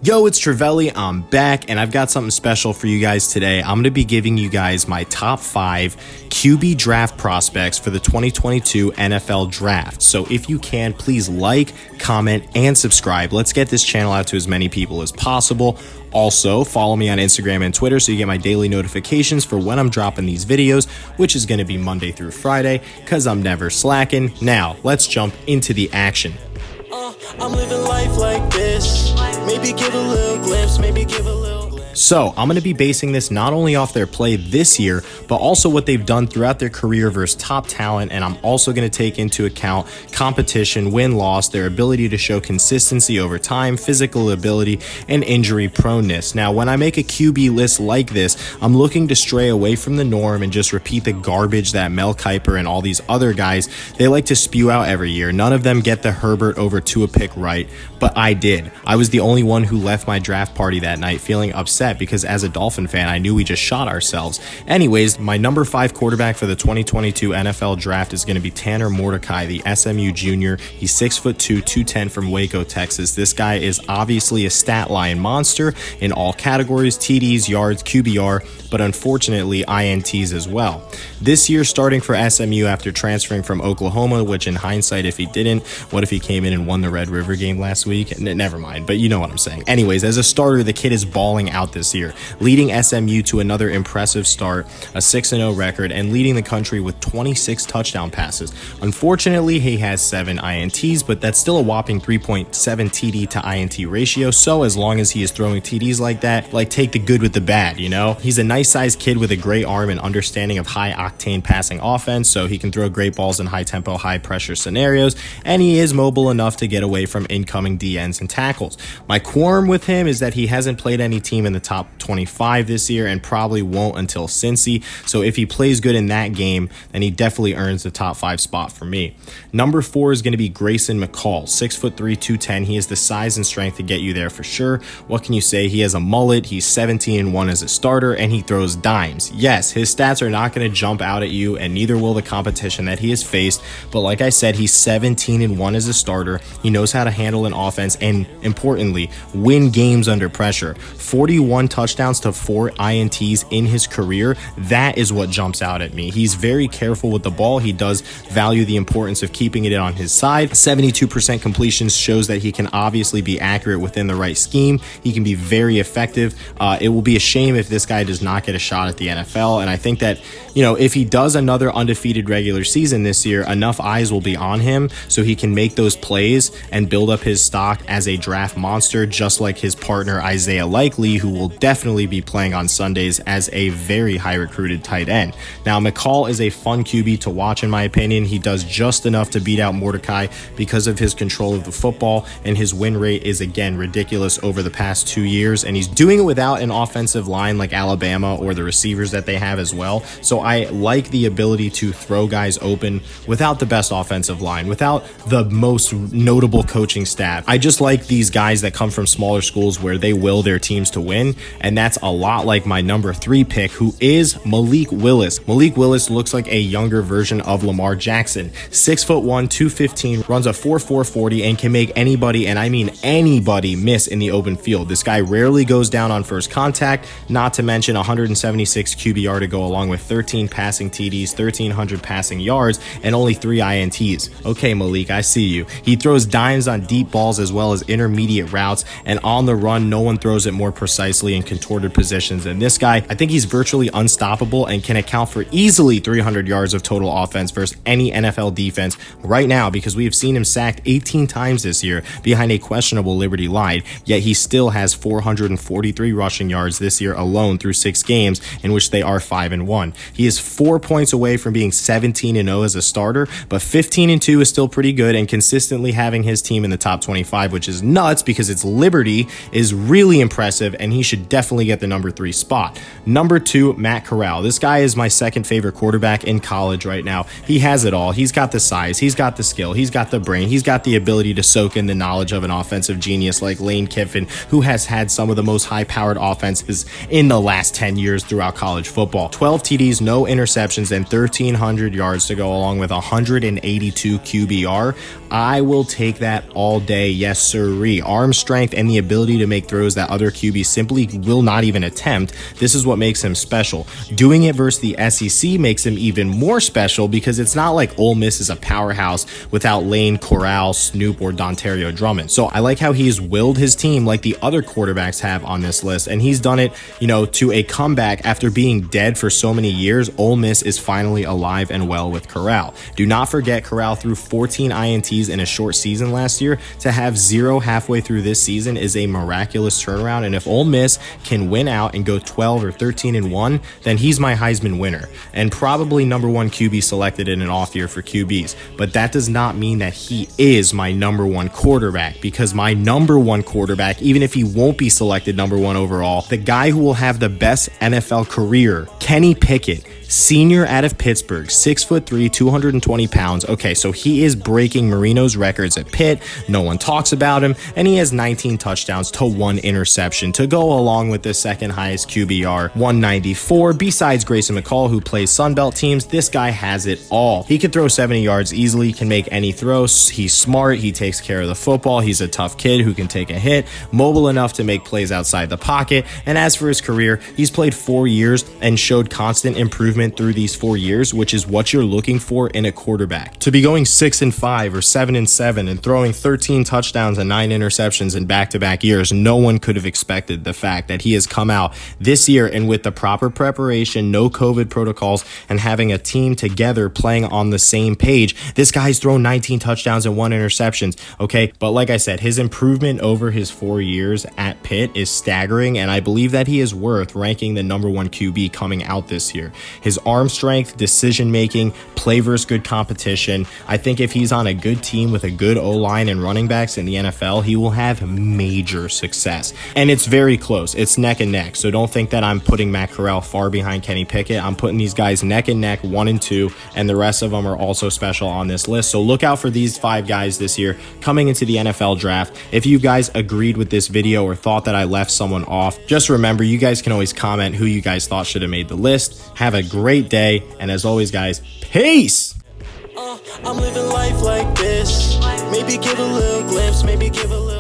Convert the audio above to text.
Yo, it's Trivelli. I'm back and I've got something special for you guys today. I'm going to be giving you guys my top 5 QB draft prospects for the 2022 NFL draft. So if you can, please like, comment, and subscribe. Let's get this channel out to as many people as possible. Also, follow me on Instagram and Twitter so you get my daily notifications for when I'm dropping these videos, which is going to be Monday through Friday, because I'm never slacking. Now, let's jump into the action. I'm living life like this. Maybe give a little glimpse, maybe give a little glimpse. So I'm going to be basing this not only off their play this year, but also what they've done throughout their career versus top talent. And I'm also going to take into account competition, win-loss, their ability to show consistency over time, physical ability, and injury proneness. Now, when I make a QB list like this, I'm looking to stray away from the norm and just repeat the garbage that Mel Kiper and all these other guys, they like to spew out every year. None of them get the Herbert over Tua pick right, but I did. I was the only one who left my draft party that night feeling upset because as a Dolphin fan, I knew we just shot ourselves. Anyways, my number 5 quarterback for the 2022 NFL draft is going to be Tanner Mordecai, the SMU junior. He's 6'2", 210 from Waco, Texas. This guy is obviously a stat line monster in all categories, TDs, yards, QBR, but unfortunately INTs as well. This year, starting for SMU after transferring from Oklahoma, which in hindsight, if he didn't, what if he came in and won the Red River game last week? Never mind, but you know what I'm saying. Anyways, as a starter, the kid is balling out this year, leading SMU to another impressive start, a 6-0 record, and leading the country with 26 touchdown passes. Unfortunately, he has 7 INTs, but that's still a whopping 3.7 TD to INT ratio, so as long as he is throwing TDs like that, like take the good with the bad, you know? He's a nice-sized kid with a great arm and understanding of high-octane passing offense, so he can throw great balls in high-tempo, high-pressure scenarios, and he is mobile enough to get away from incoming DNs and tackles. My qualm with him is that he hasn't played any team in the top 25 this year and probably won't until Cincy, so if he plays good in that game, then he definitely earns the top 5 spot for me. Number 4 is going to be Grayson McCall, 6'3", 210. He has the size and strength to get you there for sure. What can you say? He has a mullet, he's 17-1 as a starter, and he throws dimes. Yes, his stats are not going to jump out at you, and neither will the competition that he has faced, but like I said, he's 17-1 as a starter. He knows how to handle an offense and, importantly, win games under pressure. 41 touchdowns to 4 INTs in his career. That is what jumps out at me. He's very careful with the ball. He does value the importance of keeping it on his side. 72% completions shows that he can obviously be accurate within the right scheme. He can be very effective. It will be a shame if this guy does not get a shot at the NFL, and I think that, you know, if he does another undefeated regular season this year, enough eyes will be on him so he can make those plays and build up his stock as a draft monster, just like his partner Isaiah Likely, who will definitely be playing on Sundays as a very high recruited tight end. Now, McCall is a fun QB to watch in my opinion. He does just enough to beat out Mordecai because of his control of the football, and his win rate is again ridiculous over the past 2 years, and he's doing it without an offensive line like Alabama or the receivers that they have as well. So I like the ability to throw guys open without the best offensive line, without the most notable coaching staff. I just like these guys that come from smaller schools where they will their teams to win, and that's a lot like my number 3 pick, who is Malik Willis. Malik Willis looks like a younger version of Lamar Jackson. 6'1", 215, runs a 4.4 40, and can make anybody, and I mean anybody, miss in the open field. This guy rarely goes down on first contact, not to mention 176 QBR to go along with 13 passing TDs, 1,300 passing yards, and only 3 INTs. Okay, Malik, I see you. He throws dimes on deep balls as well as intermediate routes, and on the run, no one throws it more precisely in contorted positions than this guy. I think he's virtually unstoppable and can account for easily 300 yards of total offense versus any NFL defense right now, because we have seen him sacked 18 times this year behind a questionable Liberty line, yet he still has 443 rushing yards this year alone through 6 games in which they are 5-1. He is 4 points away from being 17-0 as a starter, but 15-2 is still pretty good, and consistently having his team in the top 25, which is nuts because it's Liberty, is really impressive, and he should definitely get the number 3 spot. Number 2, Matt Corral. This guy is my second favorite quarterback in college right now. He has it all. He's got the size, he's got the skill, he's got the brain, he's got the ability to soak in the knowledge of an offensive genius like Lane Kiffin, who has had some of the most high-powered offenses in the last 10 years throughout college football. 12 TDs, no interceptions, and 1,300 yards to go along with 182 QBR. I will take that all day, yes sirree. Arm strength and the ability to make throws that other QBs simply will not even attempt. This is what makes him special. Doing it versus the SEC makes him even more special because it's not like Ole Miss is a powerhouse without Lane, Corral, Snoop, or Dontario Drummond. So I like how he's willed his team like the other quarterbacks have on this list, and he's done it, to a comeback after being dead for so many years. Ole Miss is finally alive and well with Corral. Do not forget, Corral threw 14 INTs in a short season last year. To have 0 halfway through this season is a miraculous turnaround, and if Ole Miss can win out and go 12 or 13-1, then he's my Heisman winner and probably number 1 QB selected in an off year for QBs. But that does not mean that he is my number 1 quarterback, because my number 1 quarterback, even if he won't be selected number 1 overall, the guy who will have the best NFL career, Kenny Pickett, senior out of Pittsburgh, 6'3", 220 pounds. Okay, so he is breaking Marino's records at Pitt. No one talks about him, and he has 19 touchdowns to 1 interception to go along with the second highest QBR, 194. Besides Grayson McCall, who plays Sunbelt teams, this guy has it all. He can throw 70 yards easily, can make any throws. He's smart, he takes care of the football, he's a tough kid who can take a hit, mobile enough to make plays outside the pocket, and as for his career, he's played 4 years and showed constant improvement through these 4 years, which is what you're looking for in a quarterback. To be going 6-5 or 7-7 and throwing 13 touchdowns and 9 interceptions in back-to-back years, no one could have expected the fact that he has come out this year and with the proper preparation, no COVID protocols, and having a team together playing on the same page. This guy's thrown 19 touchdowns and 1 interception. Okay, but like I said, his improvement over his 4 years at Pitt is staggering, and I believe that he is worth ranking the number 1 QB coming out this year. His arm strength, decision making, play versus good competition. I think if he's on a good team with a good O-line and running backs in the NFL, he will have major success. And it's very close. It's neck and neck. So don't think that I'm putting Matt Corral far behind Kenny Pickett. I'm putting these guys neck and neck, 1 and 2, and the rest of them are also special on this list. So look out for these 5 guys this year coming into the NFL draft. If you guys agreed with this video or thought that I left someone off, just remember, you guys can always comment who you guys thought should have made the list. Have a great day, and as always, guys, peace. I'm living life like this. Maybe give a little glimpse, maybe give a little